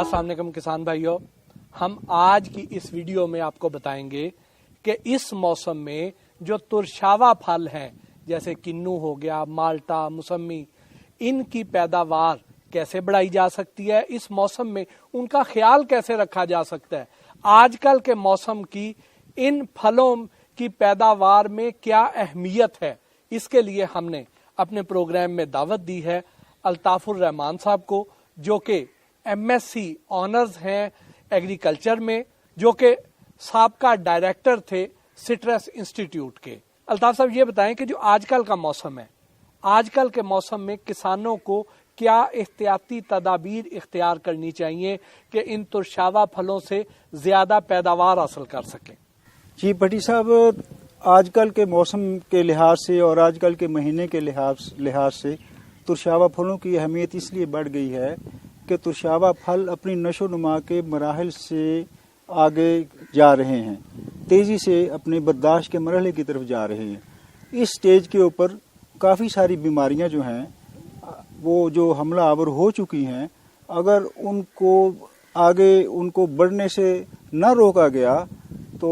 अस्सलाम वालेकुम किसान भाइयों, हम आज की इस वीडियो में आपको बताएंगे कि इस मौसम में जो तुरशावा फल हैं जैसे किन्नू हो गया, माल्टा, मौसमी, इनकी पैदावार कैसे बढ़ाई जा सकती है, इस मौसम में उनका ख्याल कैसे रखा जा सकता है, आजकल के मौसम की इन फलों की पैदावार में क्या अहमियत है। इसके लिए हमने अपने प्रोग्राम में दावत दी है अल्ताफुर रहमान साहब को, जो कि MSc ऑनर्स हैं एग्रीकल्चर में, जो कि साबका डायरेक्टर थे सिट्रस इंस्टीट्यूट के। अल्ताफ साहब ये बताएं कि जो आजकल का मौसम है, आजकल के मौसम में किसानों को क्या एहतियाती तदाबीर इख्तियार करनी चाहिए कि इन तुरशावा फलों से ज्यादा पैदावार हासिल कर सकें। जी भट्टी साहब, आजकल के मौसम के लिहाज से और आजकल के महीने के लिहाज से तुरशावा फलों की अहमियत इसलिए बढ़ गई है कि तुरशावा फल अपनी नशो नुमा के मराहल से आगे जा रहे हैं, तेजी से अपने बर्दाश्त के मरहले की तरफ जा रहे हैं। इस स्टेज के ऊपर काफ़ी सारी बीमारियां जो हैं वो जो हमला आवर हो चुकी हैं, अगर उनको बढ़ने से न रोका गया तो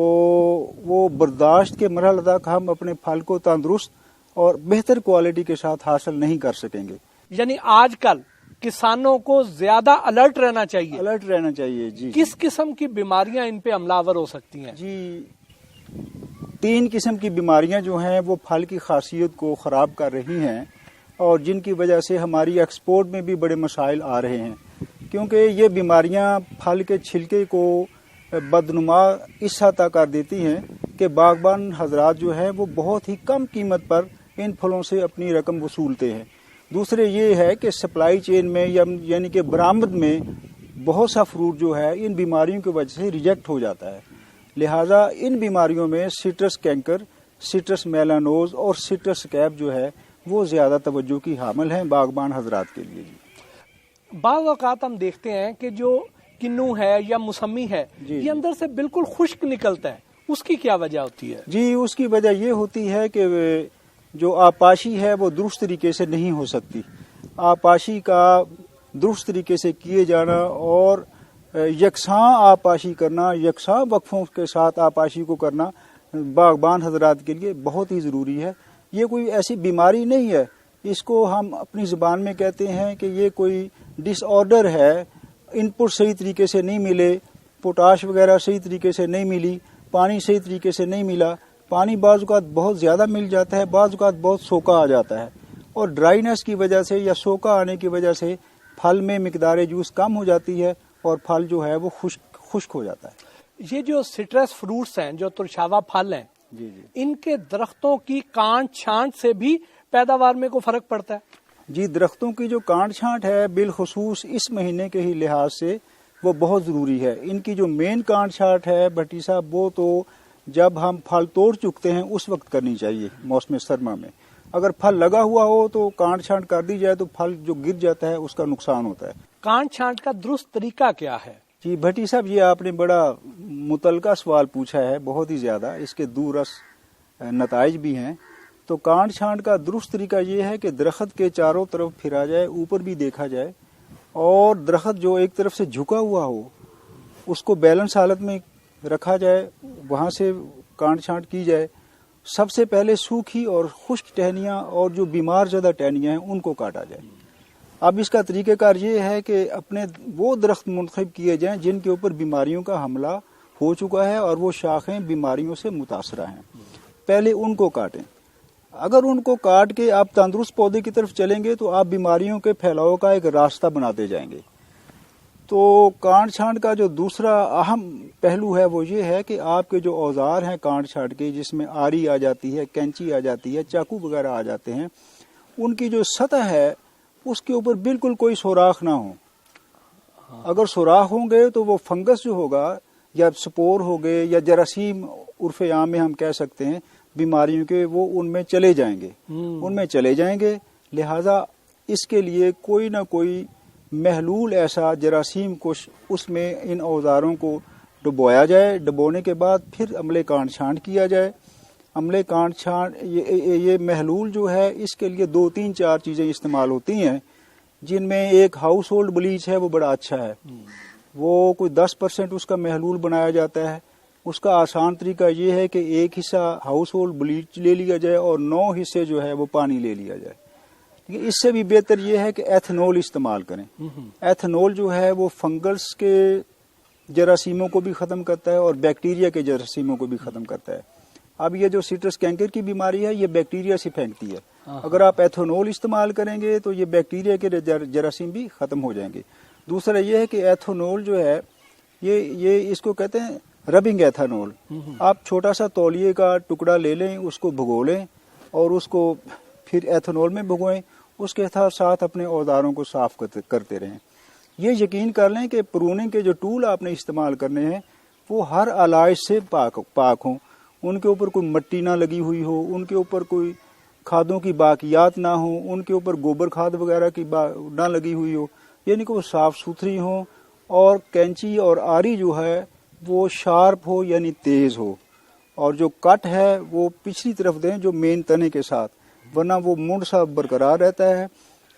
वो बर्दाश्त के मरहले तक हम अपने फल को तंदुरुस्त और बेहतर क्वालिटी के साथ हासिल नहीं कर सकेंगे। यानी आजकल किसानों को ज्यादा अलर्ट रहना चाहिए। जी। किस किस्म की बीमारियां इन पे हमलावर हो सकती हैं? जी, 3 किस्म की बीमारियां जो हैं वो फल की खासियत को ख़राब कर रही हैं और जिनकी वजह से हमारी एक्सपोर्ट में भी बड़े मसाइल आ रहे हैं, क्योंकि ये बीमारियां फल के छिलके को बदनुमा इस हद तक कर देती हैं कि बागबान हजरात जो है वो बहुत ही कम कीमत पर इन फलों से अपनी रकम वसूलते हैं। दूसरे ये है कि सप्लाई चेन में यानी कि बरामद में बहुत सा फ्रूट जो है इन बीमारियों की वजह से रिजेक्ट हो जाता है। लिहाजा इन बीमारियों में सिट्रस कैंकर, सिट्रस मेलानोज और सिट्रस स्कैब जो है वो ज्यादा तवज्जो की हामिल हैं बागबान हजरात के लिए। बाज़ औक़ात हम देखते हैं कि जो किन्नू है या मौसमी है ये अंदर से बिल्कुल खुश्क निकलता है, उसकी क्या वजह होती है? जी, उसकी वजह ये होती है कि जो आपाशी है वो दुरुस्त तरीके से नहीं हो सकती। आपाशी का दुरुस्त तरीके से किए जाना और यकसां आपाशी करना, यकसां वक्फों के साथ आपाशी को करना बागबान हजरात के लिए बहुत ही ज़रूरी है। ये कोई ऐसी बीमारी नहीं है, इसको हम अपनी ज़ुबान में कहते हैं कि ये कोई डिसऑर्डर है। इनपुट सही तरीके से नहीं मिले, पोटाश वगैरह सही तरीके से नहीं मिली, पानी सही तरीके से नहीं मिला, पानी बाज़ औक़ात बहुत ज़्यादा मिल जाता है, बाज़ औक़ात बहुत सोका आ जाता है और ड्राइनेस की वजह से या सोका आने की वजह से फल में मिकदार जूस कम हो जाती है और फल जो है वो खुश्क हो जाता है। ये जो सिट्रस फ्रूट्स हैं, जो तुरशावा फल हैं, जी, इनके दरख्तों की कांट छांट से भी पैदावार में को फर्क पड़ता है? जी, दरख्तों की जो कांट छांट है बिलखुसूस इस महीने के ही लिहाज से वो बहुत ज़रूरी है। इनकी जो मेन कांट छांट है भट्टी साहब, वो तो जब हम फल तोड़ चुकते हैं उस वक्त करनी चाहिए मौसम सरमा में। अगर फल लगा हुआ हो तो कांट छांट कर दी जाए तो फल जो गिर जाता है उसका नुकसान होता है। कांट छांट का दुरुस्त तरीका क्या है? जी भट्टी साहब, ये आपने बड़ा मुतलका सवाल पूछा है, बहुत ही ज्यादा, इसके दूरस नताइज भी हैं। तो कांट छांट का दुरुस्त तरीका ये है कि दरख्त के चारों तरफ फिरा जाए, ऊपर भी देखा जाए और दरख्त जो एक तरफ से झुका हुआ हो उसको बैलेंस हालत में रखा जाए, वहां से कांट छांट की जाए। सबसे पहले सूखी और खुश्क टहनियाँ और जो बीमार ज़्यादा टहनियाँ हैं उनको काटा जाए। अब इसका तरीक़ेकार ये है कि अपने वो दरख्त मुंतखब किए जाएं जिनके ऊपर बीमारियों का हमला हो चुका है और वो शाखें बीमारियों से मुतासरा हैं, पहले उनको काटें। अगर उनको काट के आप तंदुरुस्त पौधे की तरफ चलेंगे तो आप बीमारियों के फैलाव का एक रास्ता बनाते जाएंगे। तो कांट छांट का जो दूसरा अहम पहलू है वो ये है कि आपके जो औजार हैं कांट छांट के, जिसमें आरी आ जाती है, कैंची आ जाती है, चाकू वगैरह आ जाते हैं, उनकी जो सतह है उसके ऊपर बिल्कुल कोई सुराख ना हो। अगर सुराख होंगे तो वो फंगस जो होगा या स्पोर हो गए या जरासीम उर्फ आम में हम कह सकते हैं बीमारियों के, वो उनमें चले जाएंगे। लिहाजा इसके लिए कोई ना कोई महलूल ऐसा जरासीम कुछ उसमें इन औजारों को डुबोया जाए। डुबोने के बाद फिर अमले कांट छांट किया जाए। अमले कांट छांट ये महलूल जो है इसके लिए 2, 3, 4 चीज़ें इस्तेमाल होती हैं, जिनमें एक हाउस होल्ड ब्लीच है वो बड़ा अच्छा है। वो कोई 10% उसका महलूल बनाया जाता है। उसका आसान तरीका ये है कि एक हिस्सा हाउस होल्ड ब्लीच ले लिया जाए और 9 हिस्से जो है वो पानी ले लिया जाए। लेकिन इससे भी बेहतर ये है कि एथेनॉल इस्तेमाल करें। एथेनॉल जो है वो फंगस के जरासीमों को भी खत्म करता है और बैक्टीरिया के जरासीमों को भी खत्म करता है। अब ये जो सिट्रस कैंकर की बीमारी है ये बैक्टीरिया से फेंकती है। अगर आप एथेनॉल इस्तेमाल करेंगे तो ये बैक्टीरिया के जरासीम भी खत्म हो जाएंगे। दूसरा ये है कि एथेनॉल जो है ये इसको कहते हैं रबिंग एथेनॉल। आप छोटा सा तौलिए का टुकड़ा ले लें, उसको भिगो लें और उसको फिर एथेनॉल में भिगोएं, उसके साथ अपने औजारों को साफ करते रहें। ये यकीन कर लें कि प्रूनिंग के जो टूल आपने इस्तेमाल करने हैं वो हर अलाइज से पाक हों, उनके ऊपर कोई मट्टी ना लगी हुई हो, उनके ऊपर कोई खादों की बाकियात ना हो, उनके ऊपर गोबर खाद वगैरह की ना लगी हुई हो, यानी कि वो साफ सुथरी हो और कैंची और आरी जो है वो शार्प हो यानी तेज हो, और जो कट है वो पिछली तरफ दें जो मेन तने के साथ, वरना वो मुंड सा बरकरार रहता है।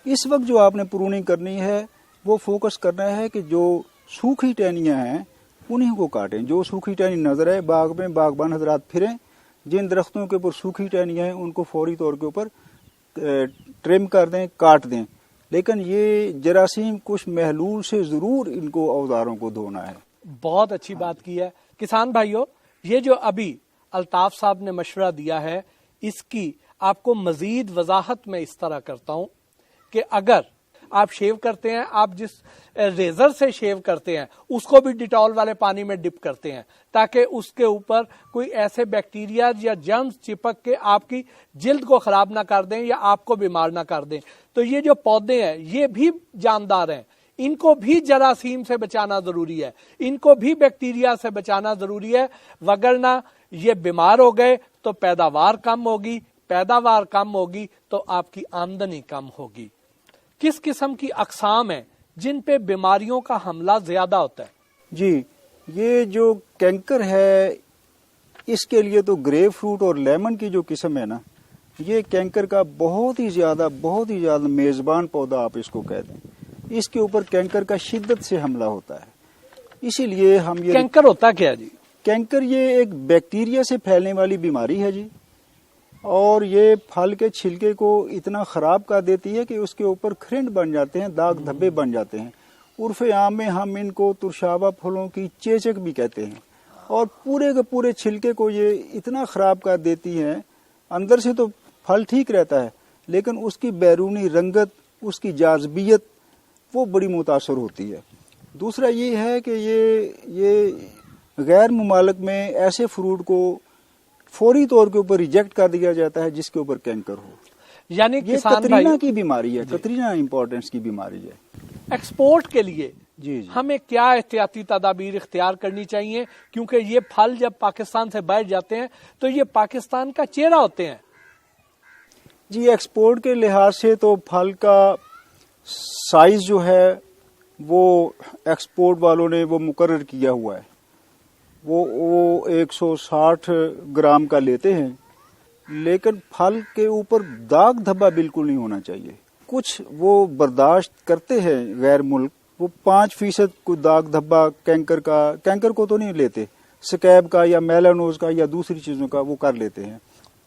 इस वक्त जो आपने प्रूनिंग करनी है वो फोकस करना है कि जो सूखी टहनियां हैं उन्हीं को काटें। जो सूखी टहनी नजर है बाग में बागबान हजरात फिरें, जिन दरख्तों के ऊपर सूखी टहनियां हैं उनको फौरी तौर के ऊपर ट्रिम कर दें, काट दें। लेकिन ये जरासीम कुछ महलूल से जरूर इनको औजारों को धोना है। बहुत अच्छी बात की है। किसान भाइयों, ये जो अभी अल्ताफ साहब ने मशवरा दिया है इसकी आपको मजीद वजाहत में इस तरह करता हूं कि अगर आप शेव करते हैं, आप जिस रेजर से शेव करते हैं उसको भी डिटॉल वाले पानी में डिप करते हैं ताकि उसके ऊपर कोई ऐसे बैक्टीरिया या जर्म्स चिपक के आपकी जिल्द को खराब ना कर दें या आपको बीमार ना कर दें। तो ये जो पौधे हैं ये भी जानदार हैं, इनको भी जरासीम से बचाना जरूरी है, इनको भी बैक्टीरिया से बचाना जरूरी है, वगरना ये बीमार हो गए तो पैदावार कम होगी, पैदावार कम होगी तो आपकी आमदनी कम होगी। किस किस्म की अकसाम है जिन पे बीमारियों का हमला ज्यादा होता है? जी, ये जो कैंकर है इसके लिए तो ग्रेप फ्रूट और लेमन की जो किस्म है ना, ये कैंकर का बहुत ही ज्यादा मेजबान पौधा आप इसको कह दें। इसके ऊपर कैंकर का शिद्दत से हमला होता है। इसीलिए हम ये कैंकर होता क्या है जी? कैंकर ये एक बैक्टीरिया से फैलने वाली बीमारी है जी, और ये फल के छिलके को इतना खराब कर देती है कि उसके ऊपर खिंड बन जाते हैं, दाग धब्बे बन जाते हैं। उर्फे आम में हम इनको तुरशावा फलों की चेचक भी कहते हैं। और पूरे के पूरे छिलके को ये इतना खराब कर देती है, अंदर से तो फल ठीक रहता है लेकिन उसकी बैरूनी रंगत, उसकी जाज़बियत वो बड़ी मुतासर होती है। दूसरा ये है कि ये गैर मुमालिक में ऐसे फ्रूट को फौरी तौर के ऊपर रिजेक्ट कर दिया जाता है जिसके ऊपर कैंकर हो। यानी ये कतरीना की बीमारी है, कतरीना इंपॉर्टेंस की बीमारी है। एक्सपोर्ट के लिए जी हमें क्या एहतियाती तदाबीर इख्तियार करनी चाहिए, क्योंकि ये फल जब पाकिस्तान से बाहर जाते हैं तो ये पाकिस्तान का चेहरा होते हैं। जी, एक्सपोर्ट के लिहाज से तो फल का साइज जो है वो एक्सपोर्ट वालों ने वो मुकर्रर किया हुआ है, वो 160 ग्राम का लेते हैं, लेकिन फल के ऊपर दाग धब्बा बिल्कुल नहीं होना चाहिए। कुछ वो बर्दाश्त करते हैं गैर मुल्क, वो 5% को दाग धब्बा कैंकर को तो नहीं लेते, स्कैब का या मेलानोज का या दूसरी चीजों का वो कर लेते हैं।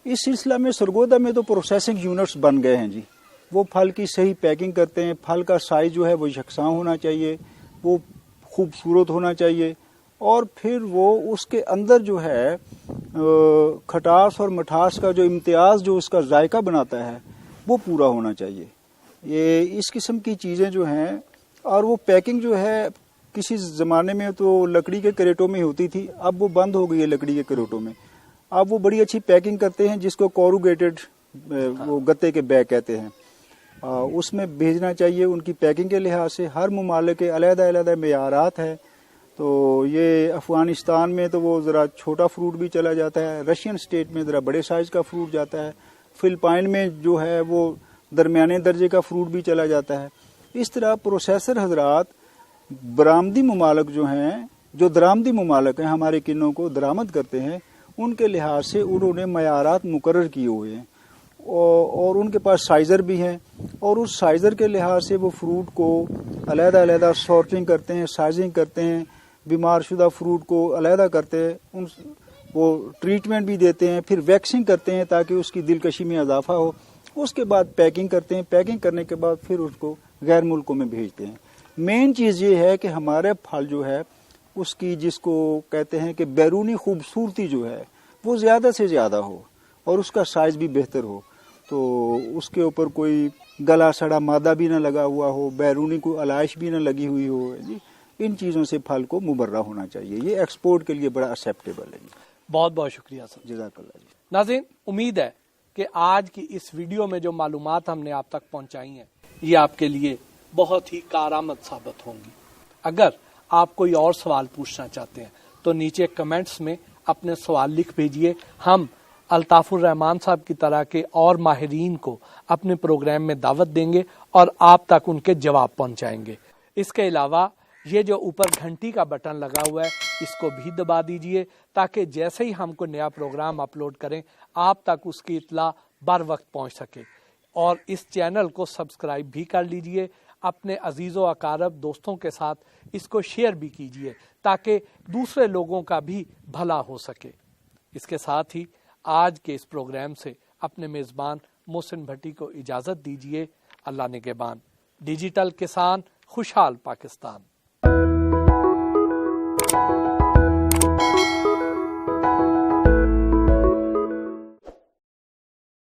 इस सिलसिला में सरगोदा में तो प्रोसेसिंग यूनिट्स बन गए हैं जी, वो फल की सही पैकिंग करते हैं। फल का साइज जो है वो यकसां होना चाहिए, वो खूबसूरत होना चाहिए, और फिर वो उसके अंदर जो है खटास और मिठास का जो इम्तियाज जो उसका जायका बनाता है वो पूरा होना चाहिए। ये इस किस्म की चीजें जो हैं, और वो पैकिंग जो है किसी जमाने में तो लकड़ी के क्रेटों में होती थी, अब वो बंद हो गई है लकड़ी के क्रेटों में। अब वो बड़ी अच्छी पैकिंग करते हैं जिसको कोरुगेटेड वो गत्ते के बैग कहते हैं, उसमें भेजना चाहिए। उनकी पैकिंग के लिहाज से हर मुमालिक के अलग-अलग मेयारात है। तो ये अफगानिस्तान में तो वो ज़रा छोटा फ्रूट भी चला जाता है, रशियन स्टेट में ज़रा बड़े साइज़ का फ्रूट जाता है, फिलिपाइन में जो है वो दरमियाने दर्जे का फ्रूट भी चला जाता है। इस तरह प्रोसेसर हजरात बरामदी मुमालिक जो हैं, जो दरामदी मुमालिक हैं, हमारे किन्नों को दरामद करते हैं, उनके लिहाज से उन्होंने मयारात मुकर्रर किए हुए हैं और उनके पास साइज़र भी हैं, और उस साइज़र के लिहाज से वो फ्रूट को علیحدہ علیحدہ سارٹنگ کرتے ہیں، سائزنگ کرتے ہیں، بیمار شدہ فروٹ کو علیحدہ کرتے ہیں، وہ ٹریٹمنٹ بھی دیتے ہیں، پھر ویکسنگ کرتے ہیں تاکہ اس کی دلکشی میں اضافہ ہو، اس کے بعد پیکنگ کرتے ہیں، پیکنگ کرنے کے بعد پھر اس کو غیر ملکوں میں بھیجتے ہیں۔ مین چیز یہ ہے کہ ہمارے پھل جو ہے اس کی جس کو کہتے ہیں کہ بیرونی خوبصورتی جو ہے وہ زیادہ سے زیادہ ہو اور اس کا سائز بھی بہتر ہو، تو اس کے اوپر کوئی گلا سڑا مادہ بھی نہ لگا ہوا ہو، بیرونی کوئی علائش بھی نہ لگی ہوئی ہو جی، ان چیزوں سے پھل کو مبرہ ہونا چاہیے۔ یہ ایکسپورٹ کے لیے بڑا ایکسیپٹیبل ہے جی۔ بہت بہت شکریہ سر، جزاک اللہ جی۔ ناظرین، امید ہے کہ آج کی اس ویڈیو میں جو معلومات ہم نے آپ تک پہنچائی ہیں یہ آپ کے لیے بہت ہی کارآمد ثابت ہوں گی۔ اگر آپ کوئی اور سوال پوچھنا چاہتے ہیں تو نیچے کمنٹس میں اپنے سوال لکھ بھیجئے، ہم الطاف الرحمان صاحب کی طرح کے اور ماہرین کو اپنے پروگرام میں دعوت دیں گے اور آپ تک ان کے جواب پہنچائیں گے۔ اس کے علاوہ یہ جو اوپر گھنٹی کا بٹن لگا ہوا ہے اس کو بھی دبا دیجئے تاکہ جیسے ہی ہم کو نیا پروگرام اپلوڈ کریں آپ تک اس کی اطلاع بر وقت پہنچ سکے، اور اس چینل کو سبسکرائب بھی کر لیجئے، اپنے عزیز و اقارب دوستوں کے ساتھ اس کو شیئر بھی کیجئے تاکہ دوسرے لوگوں کا بھی بھلا ہو سکے۔ اس کے ساتھ ہی آج کے اس پروگرام سے اپنے میزبان محسن بھٹی کو اجازت دیجئے۔ اللہ نگہبان۔ ڈیجیٹل کسان، خوشحال پاکستان۔